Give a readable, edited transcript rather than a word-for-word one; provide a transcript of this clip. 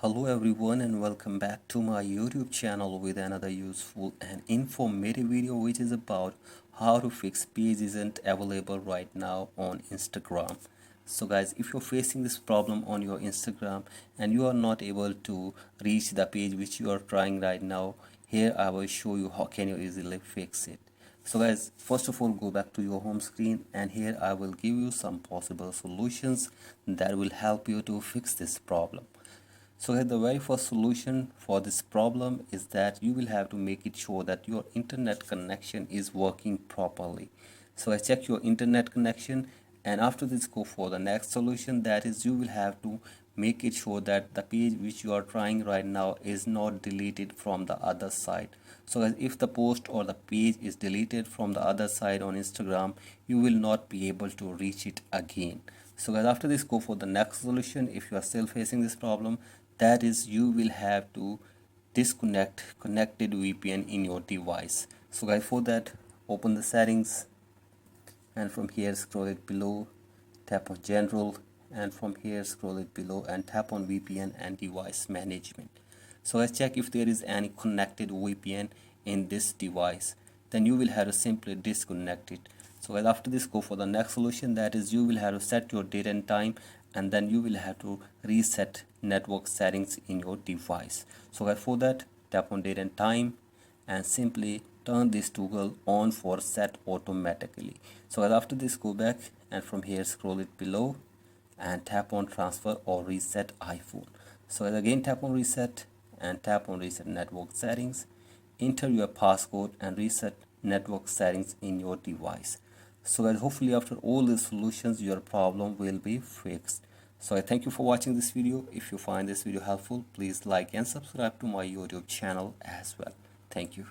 Hello everyone and welcome back to my YouTube channel with another useful and informative video which is about how to fix page isn't available right now on Instagram. So guys, if you're facing this problem on your Instagram and you are not able to reach the page which you are trying right now, here I will show you how can you easily fix it. So guys, first of all, go back to your home screen and here I will give you some possible solutions that will help you to fix this problem. So the very first solution for this problem is that you will have to make it sure that your internet connection is working properly. So I check your internet connection, and after this go for the next solution, that is you will have to make it sure that the page which you are trying right now is not deleted from the other side. So if the post or the page is deleted from the other side on Instagram, you will not be able to reach it again. So guys, after this go for the next solution. If you are still facing this problem, that is you will have to disconnect connected VPN in your device. So guys, for that open the settings and from here scroll it below, tap on general, and from here scroll it below and tap on VPN and device management. So let's check if there is any connected VPN in this device. Then you will have to simply disconnect it. So after this go for the next solution, that is you will have to set your date and time, and then you will have to reset network settings in your device. So for that tap on date and time and simply turn this toggle on for set automatically. So after this go back and from here scroll it below and tap on transfer or reset iPhone. So again tap on reset and tap on reset network settings, enter your passcode and reset network settings in your device. So guys, hopefully after all these solutions your problem will be fixed. So I thank you for watching this video. If you find this video helpful, please like and subscribe to my YouTube channel as well. Thank you.